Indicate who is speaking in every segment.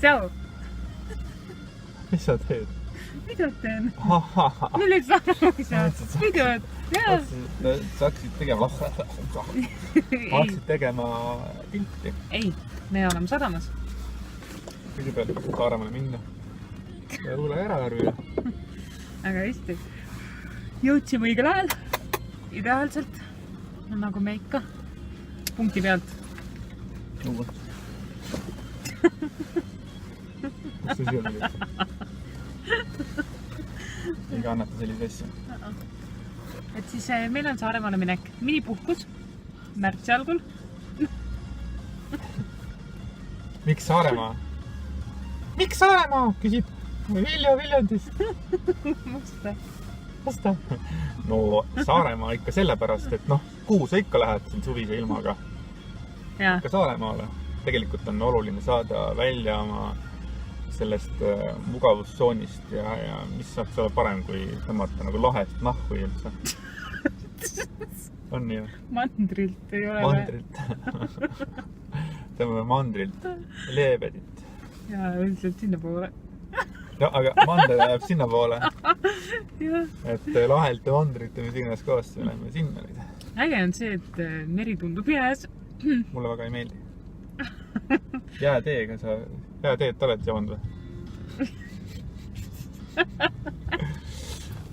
Speaker 1: Tšau.
Speaker 2: Mis sa teed?
Speaker 1: Mida teen? Mul ei saa Mida?
Speaker 2: Sa hakkasid tegema pilti.
Speaker 1: Ei, me oleme sadamas.
Speaker 2: Kõigepealt hakkas Saaremaale minna. Ja Uule Järvele.
Speaker 1: Aga hästi. Jõudsime õigel ajal. Ideaalselt. Nagu me ikka. Punkti pealt.
Speaker 2: Mis see siia oli? Iga annata sellise asja.
Speaker 1: Et siis meil on Saaremaale minek. Minipuhkus. Märtsi algul.
Speaker 2: Miks Saaremaa? Miks Saaremaa? Küsib Viljo Viljandist. Musta? No Saaremaa ikka sellepärast, et kuhu sa ikka lähed siin suvise ilmaga? Ikka Saaremaale. Tegelikult on oluline saada välja oma sellest mugavustsoonist ja mis saaks olla parem, kui tõmmata nagu lahest nahku üldse. On nii?
Speaker 1: Mandrilt ei ole.
Speaker 2: Mandrilt. Tõmmame mandrilt leebedit.
Speaker 1: Ja üldiselt sinna poole.
Speaker 2: No, aga mandel läheb sinna poole. Et lahelt ja mandrit ja mis iganes kohast läheme sinna nüüd.
Speaker 1: Äge on see, et meri tundub jääs.
Speaker 2: Mulle väga ei meeldi. Jääteega sa... Jääteed oled joond või?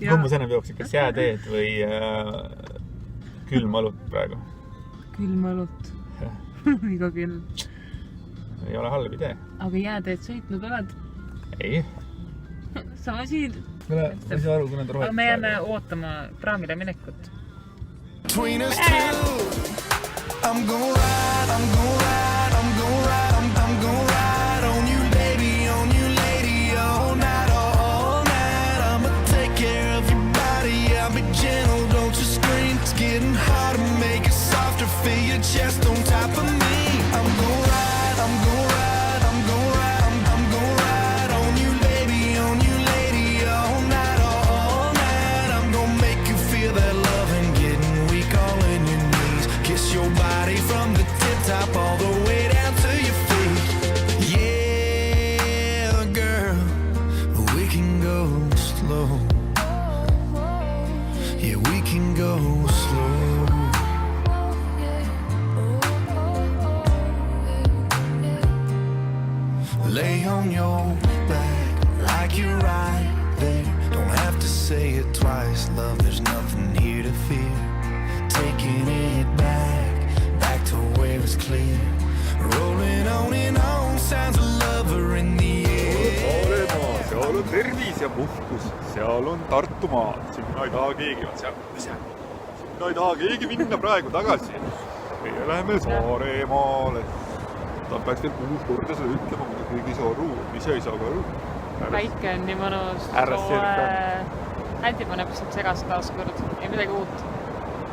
Speaker 2: Kummas enam jooksid, kas jääteed või külmalut praegu? Külmalut. Iga küll. Ei ole halb idee. Aga jääteed sõitnud oled? Ei. Sa siin... Ma ei saa aru, kui nad rohed. Aga me jääme ootama praamile minekut. Between us two I'm gonna ride, I'm gonna ride, I'm gonna ride, I'm gonna ride on you, baby, on you, lady, all night, I'ma take care of your body, I'll be gentle, don't you scream. It's getting hard to make it softer, feel your chest on top of me. I'm gonna ride, I'm gonna ride, I'm gonna ride, I'm gonna ride on you, baby, on you, lady, all night, I'm gonna make you feel that love and getting weak all in your knees. Kiss your body from the tip top all the way down to your feet. Yeah, girl, we can go slow. Yeah, we can go slow. Lay on your back like you're right there. Don't have to say it twice, love, there's nothing here to fear. Taking it back to where it's clear. Rolling on and on, sounds a lover in the air. Saaremaa, seal on tervis ja puhkus, seal on Tartumaa. Sinna ei taha keegi, sinna ei taha keegi minna praegu tagasi. Meie läheme Saaremaale. Ta peaks veel 6 korda seda ütlema, kui kõigi saa aru, ise ei saa ka aru. Päike on nii mõnus, soe. Händi paneb lihtsalt segast taaskord, ei midagi uut.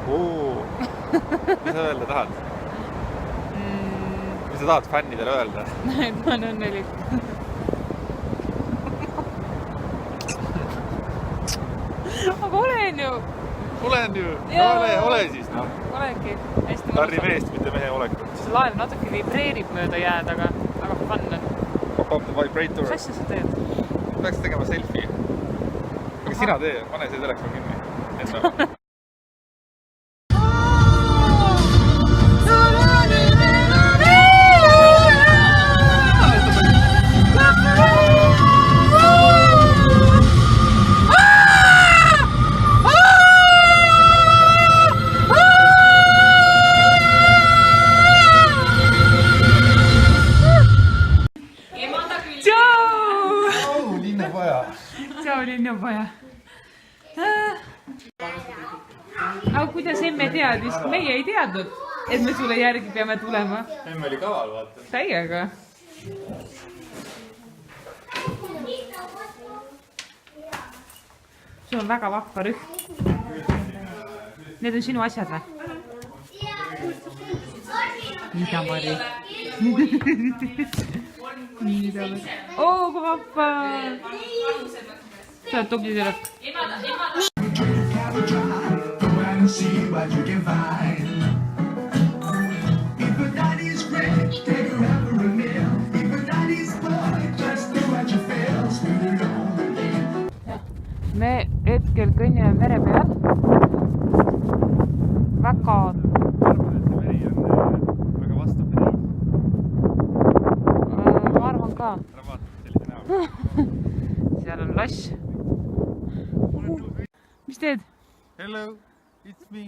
Speaker 2: Mis sa öelda tahad? Mis sa tahad fännidele öelda? Et ma olen õnnelik. Aga olen ju! Olen ju! Ole siis, noh! Olengi. Tarri meest, mitte mehe olekut. See laev natuke vibreerib mööda jääd, aga väga fun on. Pop-up the vibrator. Mis asja sa teed? Peaks tegema selfie. Aga sina tee, pane see telefon kinni. Linnapoja. Aga kuidas emme teadis? Meie ei teadnud, et me sulle järgi peame tulema. Emme oli kaval, vaata. Täiega. Sul on väga vahva rühm. Need on sinu asjad või? Mida, Mari? Oo, kui vahva! Sa oled tubli tüdruk.
Speaker 1: hetkel kõnnime mere peal. Väga...
Speaker 2: See meri on väga vastupidav.
Speaker 1: Ma arvan ka.
Speaker 2: Ära vaata sellise näo.
Speaker 1: Seal on loss. Mis teed?
Speaker 2: Hello, it's me.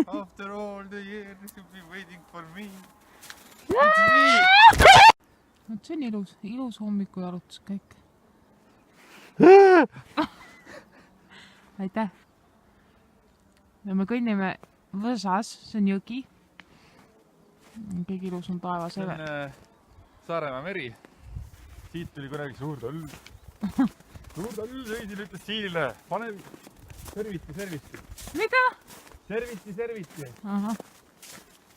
Speaker 2: After all the years you've been waiting for me. It's me!
Speaker 1: See on ilus hommiku jalutuskäik. Aitäh! Ja me kõnnime Võsas, see on jõgi. Kõige ilus on taevas
Speaker 2: see on Saaremaa meri. Siit tuli kunagi suur tall. Suur tall sõisin, ütles siilile. Pane serviti.
Speaker 1: Mida?
Speaker 2: Serviti.
Speaker 1: Aha.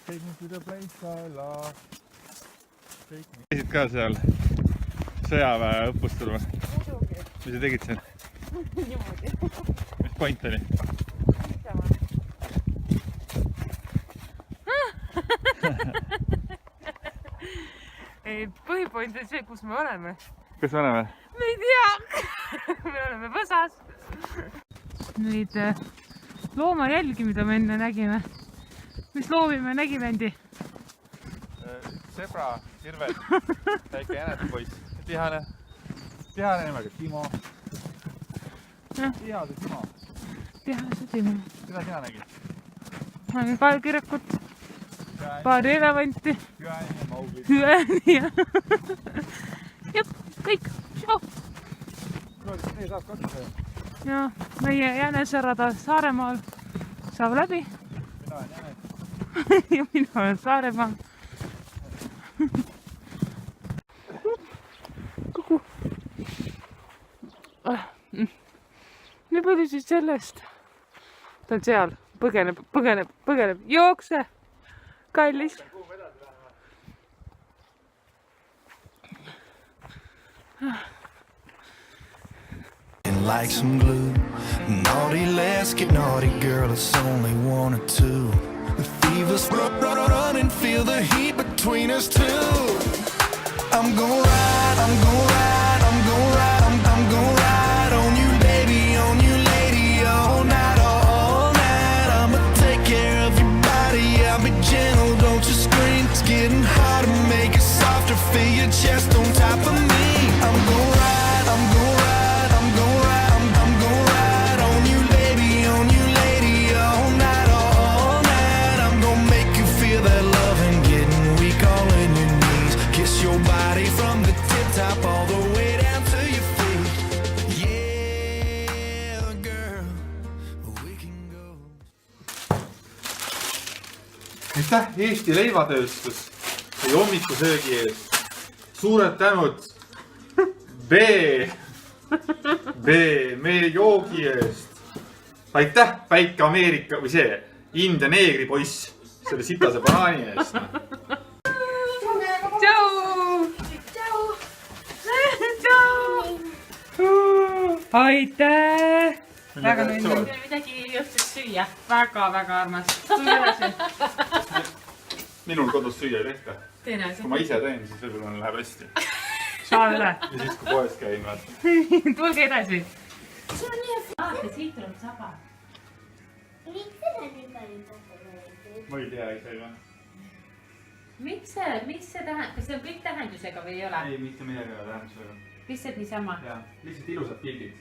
Speaker 2: Take me to the place I love. Käisid ka seal sõjaväe õppustel või?
Speaker 1: Muidugi.
Speaker 2: Mis sa tegid seal?
Speaker 1: Niimoodi.
Speaker 2: Mis point oli?
Speaker 1: Põhipoint on see, kus me oleme.
Speaker 2: Kus me oleme?
Speaker 1: Me ei tea. Me oleme Võsas. Neid loomarjälgi, mida me enne nägime. Mis loomi me nägime, Endi?
Speaker 2: Sebra, hirved, väike jänespoiss. Tihane nimega Timo. Tihase Timo.
Speaker 1: Tihase Timo.
Speaker 2: Mida sina nägid?
Speaker 1: Ma nägin kaelkirekut. Paari elevanti.
Speaker 2: Hüäni ja Maugli.
Speaker 1: Hüäni ja... Jep, kõik. Tšau.
Speaker 2: Nii saab katsuda.
Speaker 1: Ja meie jänesärada Saaremaal saab läbi.
Speaker 2: Mina olen jänes.
Speaker 1: Ja mina olen Saaremaal. Kuku. Nii palju siis sellest. Ta on seal. Põgeneb. Jookse! Kallis.
Speaker 3: Like some glue. Naughty, let's get naughty, girl. It's only 1 or 2. The fever's run and feel the heat between us two. I'm gon' ride on you, baby, on you, lady, all night, all night. I'ma take care of your body. I'll be gentle, don't you scream. It's getting hard to make it softer. Feel your chest on top of me. I'm gon' ride on you, baby, on you, lady, all night, all night. I'm gonna make you feel that love and getting weak all in your knees. Kiss your body from the tip top all the way down to your feet. Yeah, girl, we can go.
Speaker 2: Aitäh Eesti leivatööstus ja hommikusöögi eest. Suured tänud meie joogi eest. Aitäh väike Ameerika või see India neegri poiss selle sitase banaani eest.
Speaker 1: Tšau! Aitäh! Väga nõnn. Midagi õhtust süüa. Väga armas. Tule edasi.
Speaker 2: Minul kodus süüa ei tehta.
Speaker 1: Tõenäoliselt.
Speaker 2: Kui ma ise teen, siis võib-olla läheb hästi.
Speaker 1: Saa üle.
Speaker 2: Ja siis kui poes käin, vaata.
Speaker 1: Tulge edasi.
Speaker 4: See on nii
Speaker 1: Vaata, siit tuleb saba.
Speaker 4: Miks seda nii palju pakkunud?
Speaker 2: Ma ei tea ise ka.
Speaker 1: Mis see tähendab? Kas see on kõik tähendusega või ei ole?
Speaker 2: Ei, mitte midagi ei ole tähendusega.
Speaker 1: Lihtsalt niisama?
Speaker 2: Jaa, lihtsalt ilusad pildid.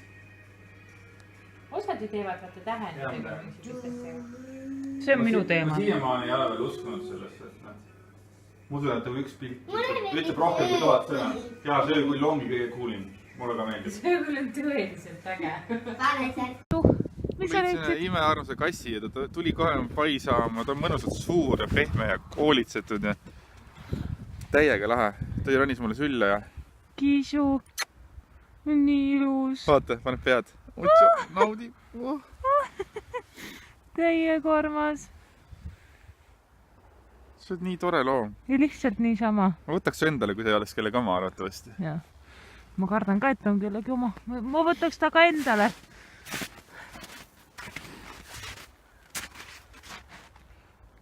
Speaker 1: Osad ju teevad vaata tähendusega.
Speaker 2: Jaa,
Speaker 1: See on minu teema.
Speaker 2: Ma siiamaani ei ole veel uskunud sellesse, et ma usun, et üks pilt ütleb rohkem kui 1000 sõna. Jaa, see küll ongi kõige kuulim. Mulle ka meeldib.
Speaker 1: See küll on tõeliselt äge. Mis sa leidsid?
Speaker 2: Imearmsa kassi ja ta tuli kohe paisama. Ta on mõnusalt suur ja pehme ja koolitsetud ja täiega lahe. Ta ronis mulle sülle ja...
Speaker 1: Kiisu. Nii ilus.
Speaker 2: Vaata, paneb pead. Otsa, naudi.
Speaker 1: Täiega armas.
Speaker 2: See on nii tore loom.
Speaker 1: Ja lihtsalt niisama.
Speaker 2: Ma võtaks su endale, kui see oleks kellegi oma arvatavasti.
Speaker 1: Jah. Ma kardan ka, et on kellegi oma. Ma võtaks ta ka endale.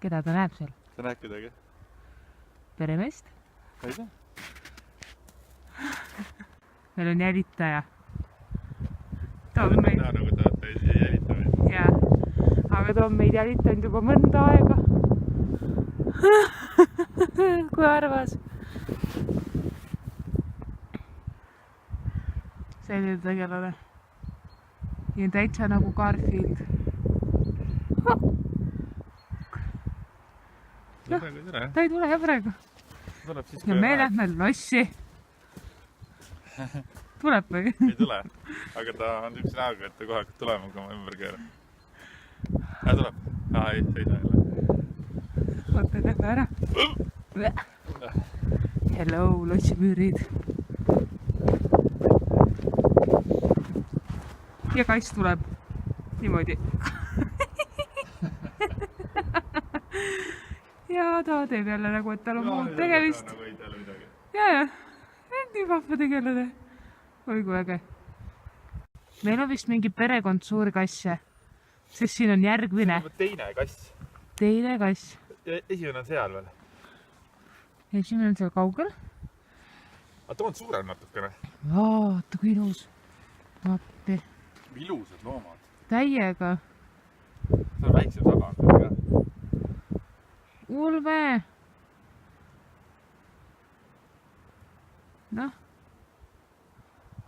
Speaker 1: Keda ta näeb seal?
Speaker 2: Sa näed kedagi?
Speaker 1: Peremeest?
Speaker 2: Ei tea.
Speaker 1: Meil on jälitaja. Ta on meil.
Speaker 2: Nagu ta
Speaker 1: aga ta on meid jälitanud juba mõnda aega. Kui arvas. Selline tegelane. Ja täitsa nagu Garfield. Ta ei tule jah praegu. Ja me lähme lossi. Tuleb või?
Speaker 5: Ei tule, aga ta on tüüpsi näoga, et ta kohe hakkab tulema, kui ma ümber keeran. Tuleb. Ei saa jälle.
Speaker 1: Vaata, lähme ära. Hello, lossimüürid. Ja kass tuleb. Niimoodi. Ja ta teeb jälle nagu, et tal on muud tegemist. Ja. Nii vahva tegelane. Oi kui äge. Meil on vist mingi perekond suuri kasse. Sest siin on järgmine.
Speaker 5: Teine kass.
Speaker 1: Teine kass.
Speaker 5: Esimene on seal veel.
Speaker 1: Esimene on seal kaugel.
Speaker 5: Aga ta on suurem natukene.
Speaker 1: Vaata kui ilus. Appi.
Speaker 5: Ilusad loomad.
Speaker 1: Täiega.
Speaker 5: See on väiksem saba.
Speaker 1: Ulve. Noh.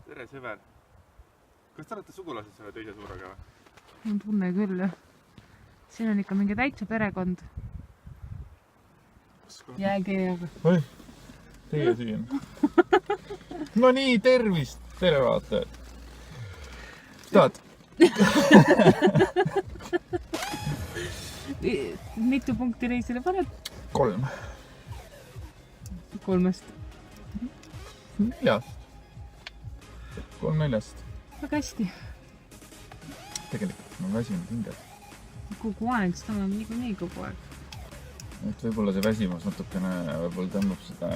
Speaker 5: Tere, sõber. Kas te olete sugulased selle teise suurega või?
Speaker 1: Ma tunne küll, jah. Siin on ikka mingi täitsa perekond. Jääkeega.
Speaker 5: Oi, teie siin. No nii, tervist, televaatajad. Tahad?
Speaker 1: Mitu punkti reisile paned?
Speaker 5: 3.
Speaker 1: 3.
Speaker 5: 4. 3 4.
Speaker 1: Väga hästi.
Speaker 5: Tegelikult ma väsinud hingel.
Speaker 1: Kogu aeg, seda on niikuinii kogu aeg.
Speaker 5: Et võib-olla see väsimus natukene tõmbab seda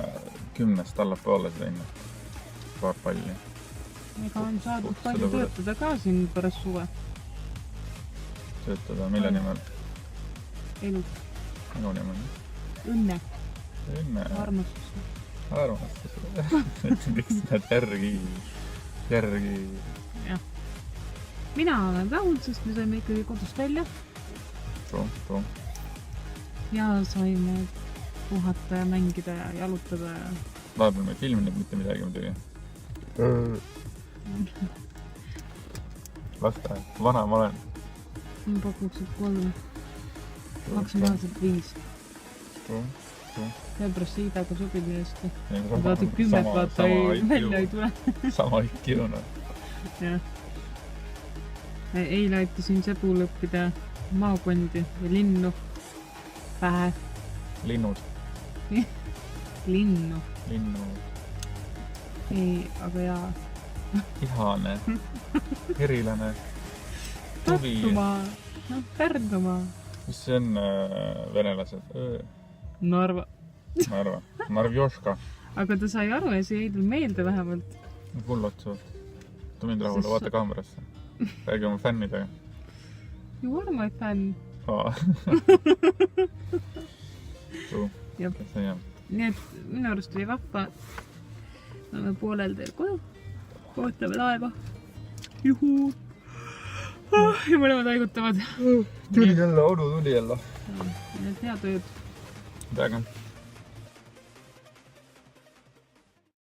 Speaker 5: 10-st allapoole seda hinnat. Paar palli.
Speaker 1: Ega on saadud palju töötada ka siin pärast suve.
Speaker 5: Töötada mille nimel?
Speaker 1: Elu.
Speaker 5: Elu nimel.
Speaker 1: Õnne.
Speaker 5: Õnne.
Speaker 1: Armastus.
Speaker 5: Armastus. Miks need järgi?
Speaker 1: Jah. Mina olen rahul, sest me saime ikkagi kodust välja.
Speaker 5: True.
Speaker 1: Ja saime puhata ja mängida ja jalutada ja...
Speaker 5: Vahepeal me ei filminud mitte midagi muidugi. Lasta, vana ma olen.
Speaker 1: Ma pakuks 3. Maksimaalselt 5.
Speaker 5: True.
Speaker 1: Seepärast Siidaga sobib nii hästi.
Speaker 5: Sama-
Speaker 1: Vaata 10 vaata
Speaker 5: sama
Speaker 1: välja ei tule.
Speaker 5: Sama IQ-na.
Speaker 1: Jah. Eile aitasin Sebul õppida maakondi ja linnu. Pähe.
Speaker 5: Linnud.
Speaker 1: Linnu. Ei, aga jaa.
Speaker 5: Ihane. Erilane. Tuvi.
Speaker 1: Tartumaa. No, Pärnumaa.
Speaker 5: Mis see on venelased?
Speaker 1: Narva.
Speaker 5: Narva. Narvjoška.
Speaker 1: Aga ta sai aru ja see jäi tal meelde vähemalt.
Speaker 5: Kull otsavad. Tu mind rahule, vaata kaamerasse. Räägi oma fännidega.
Speaker 1: You are my fan.
Speaker 5: True.
Speaker 1: Jah.
Speaker 5: See on.
Speaker 1: Nii et minu arust oli vahva. Me oleme poolel teel koju. Ootame laeva. Juhuu. Ja mõlemad haigutavad.
Speaker 5: Tuli jälle, onu tuli jälle.
Speaker 1: Nii et head ööd.
Speaker 5: Täga.